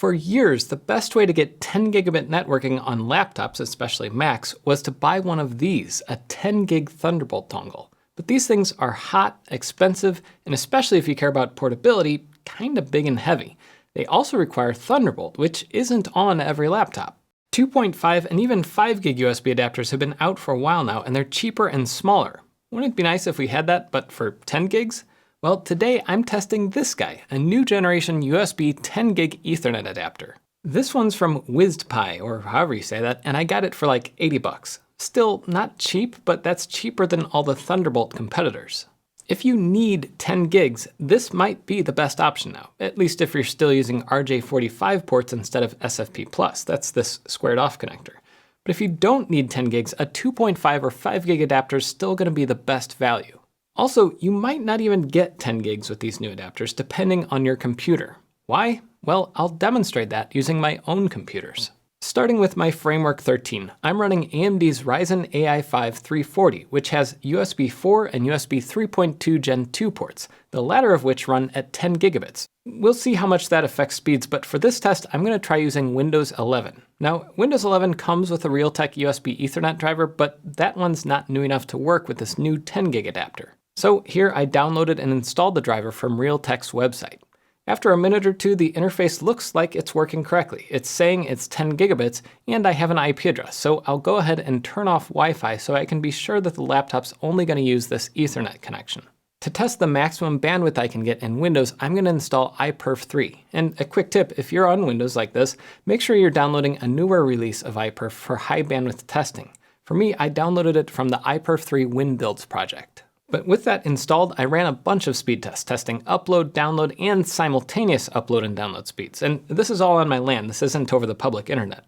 For years, the best way to get 10 gigabit networking on laptops, especially Macs, was to buy one of these, a 10 gig Thunderbolt dongle. But these things are hot, expensive, and especially if you care about portability, kinda big and heavy. They also require Thunderbolt, which isn't on every laptop. 2.5 and even 5 gig USB adapters have been out for a while now, and they're cheaper and smaller. Wouldn't it be nice if we had that, but for 10 gigs? Well, today I'm testing this guy, a new generation USB 10 gig Ethernet adapter. This one's from WisdPi, or however you say that, and I got it for like 80 bucks. Still not cheap, but that's cheaper than all the Thunderbolt competitors. If you need 10 gigs, this might be the best option now, at least if you're still using RJ45 ports instead of SFP+, that's this squared off connector. But if you don't need 10 gigs, a 2.5 or 5 gig adapter is still gonna be the best value. Also, you might not even get 10 gigs with these new adapters, depending on your computer. Why? Well, I'll demonstrate that using my own computers. Starting with my Framework 13, I'm running AMD's Ryzen AI 5 340, which has USB 4 and USB 3.2 Gen 2 ports, the latter of which run at 10 gigabits. We'll see how much that affects speeds, but for this test, I'm going to try using Windows 11. Now, Windows 11 comes with a Realtek USB Ethernet driver, but that one's not new enough to work with this new 10 gig adapter. So here I downloaded and installed the driver from Realtek's website. After a minute or two, the interface looks like it's working correctly. It's saying it's 10 gigabits, and I have an IP address, so I'll go ahead and turn off Wi-Fi so I can be sure that the laptop's only going to use this Ethernet connection. To test the maximum bandwidth I can get in Windows, I'm going to install iPerf 3. And a quick tip, if you're on Windows like this, make sure you're downloading a newer release of iPerf for high bandwidth testing. For me, I downloaded it from the iPerf 3 WinBuilds project. But with that installed, I ran a bunch of speed tests, testing upload, download, and simultaneous upload and download speeds. And this is all on my LAN, this isn't over the public internet.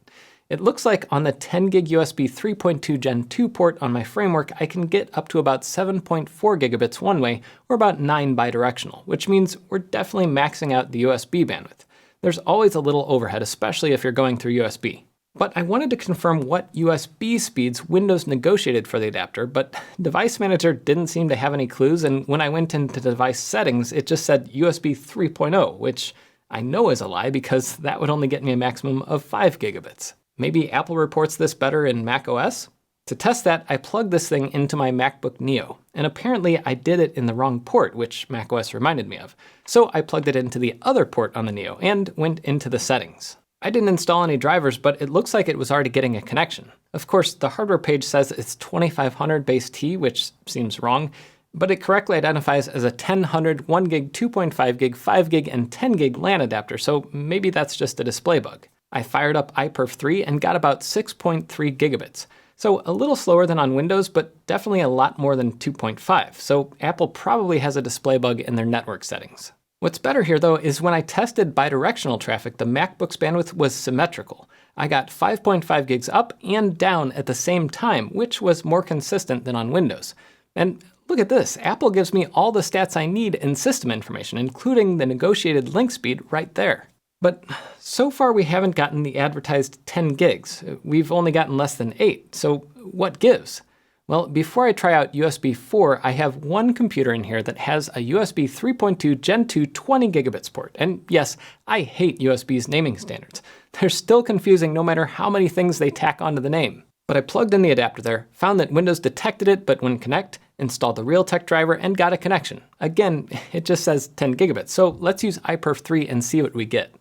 It looks like on the 10 gig USB 3.2 Gen 2 port on my Framework, I can get up to about 7.4 gigabits one way, or about 9 bidirectional, which means we're definitely maxing out the USB bandwidth. There's always a little overhead, especially if you're going through USB. But I wanted to confirm what USB speeds Windows negotiated for the adapter, but Device Manager didn't seem to have any clues, and when I went into device settings, it just said USB 3.0, which I know is a lie because that would only get me a maximum of 5 gigabits. Maybe Apple reports this better in macOS? To test that, I plugged this thing into my MacBook Neo, and apparently I did it in the wrong port, which macOS reminded me of. So I plugged it into the other port on the Neo and went into the settings. I didn't install any drivers, but it looks like it was already getting a connection. Of course, the hardware page says it's 2500 base T, which seems wrong, but it correctly identifies as a 1000, 1 gig, 2.5 gig, 5 gig, and 10 gig LAN adapter, so maybe that's just a display bug. I fired up iPerf 3 and got about 6.3 gigabits. So a little slower than on Windows, but definitely a lot more than 2.5, so Apple probably has a display bug in their network settings. What's better here though is when I tested bidirectional traffic, the MacBook's bandwidth was symmetrical. I got 5.5 gigs up and down at the same time, which was more consistent than on Windows. And look at this, Apple gives me all the stats I need in system information, including the negotiated link speed right there. But so far we haven't gotten the advertised 10 gigs. We've only gotten less than 8, so what gives? Well, before I try out USB 4, I have one computer in here that has a USB 3.2 Gen 2 20 gigabits port. And yes, I hate USB's naming standards. They're still confusing no matter how many things they tack onto the name. But I plugged in the adapter there, found that Windows detected it but wouldn't connect, installed the Realtek driver, and got a connection. Again, it just says 10 gigabits, so let's use iPerf 3 and see what we get.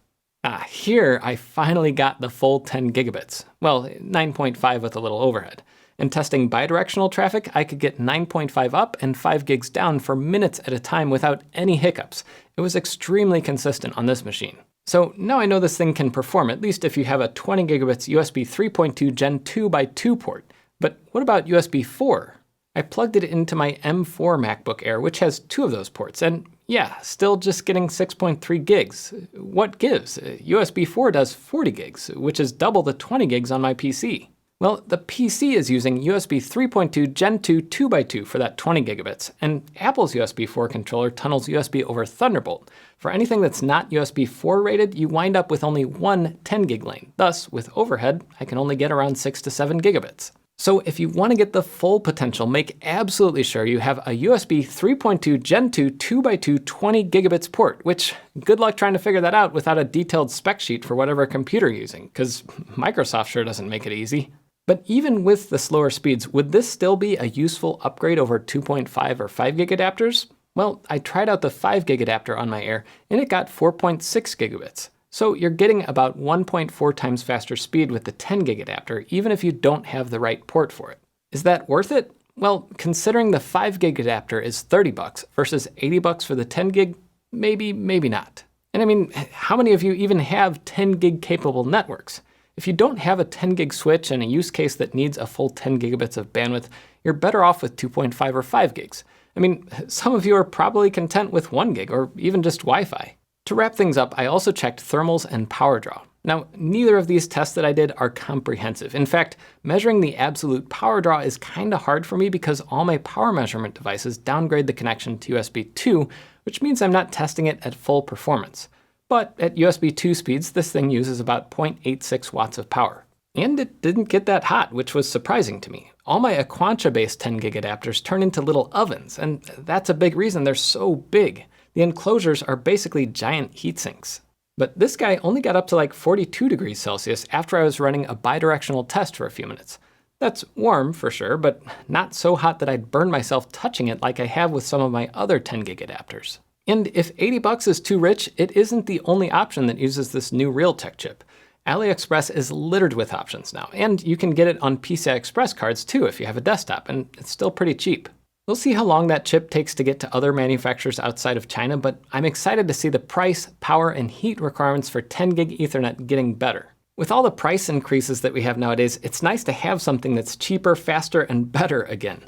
Here I finally got the full 10 gigabits. Well, 9.5 with a little overhead. And testing bidirectional traffic, I could get 9.5 up and 5 gigs down for minutes at a time without any hiccups. It was extremely consistent on this machine. So now I know this thing can perform, at least if you have a 20 gigabits USB 3.2 Gen 2x2 port. But what about USB 4? I plugged it into my M4 MacBook Air, which has 2 of those ports, and yeah, still just getting 6.3 gigs. What gives? USB 4 does 40 gigs, which is double the 20 gigs on my PC. Well, the PC is using USB 3.2 Gen 2 2x2 for that 20 gigabits, and Apple's USB 4 controller tunnels USB over Thunderbolt. For anything that's not USB 4 rated, you wind up with only one 10 gig lane. Thus, with overhead, I can only get around 6 to 7 gigabits. So if you want to get the full potential, make absolutely sure you have a USB 3.2 Gen 2 2x2 20 gigabits port, which good luck trying to figure that out without a detailed spec sheet for whatever computer you're using, because Microsoft sure doesn't make it easy. But even with the slower speeds, would this still be a useful upgrade over 2.5 or 5 gig adapters? Well, I tried out the 5 gig adapter on my Air, and it got 4.6 gigabits. So you're getting about 1.4 times faster speed with the 10 gig adapter, even if you don't have the right port for it. Is that worth it? Well, considering the 5 gig adapter is $30 versus $80 for the 10 gig, maybe not. And I mean, how many of you even have 10 gig capable networks? If you don't have a 10 gig switch and a use case that needs a full 10 gigabits of bandwidth, you're better off with 2.5 or 5 gigs. I mean, some of you are probably content with 1 gig or even just Wi-Fi. To wrap things up, I also checked thermals and power draw. Now, neither of these tests that I did are comprehensive. In fact, measuring the absolute power draw is kind of hard for me because all my power measurement devices downgrade the connection to USB 2, which means I'm not testing it at full performance. But at USB 2 speeds, this thing uses about 0.86 watts of power. And it didn't get that hot, which was surprising to me. All my Aquantia-based 10 gig adapters turn into little ovens, and that's a big reason they're so big. The enclosures are basically giant heat sinks. But this guy only got up to like 42 degrees Celsius after I was running a bidirectional test for a few minutes. That's warm for sure, but not so hot that I'd burn myself touching it like I have with some of my other 10 gig adapters. And if $80 is too rich, it isn't the only option that uses this new Realtek chip. AliExpress is littered with options now, and you can get it on PCI Express cards too if you have a desktop, and it's still pretty cheap. We'll see how long that chip takes to get to other manufacturers outside of China, but I'm excited to see the price, power, and heat requirements for 10 gig Ethernet getting better. With all the price increases that we have nowadays, it's nice to have something that's cheaper, faster, and better again.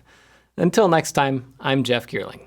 Until next time, I'm Jeff Geerling.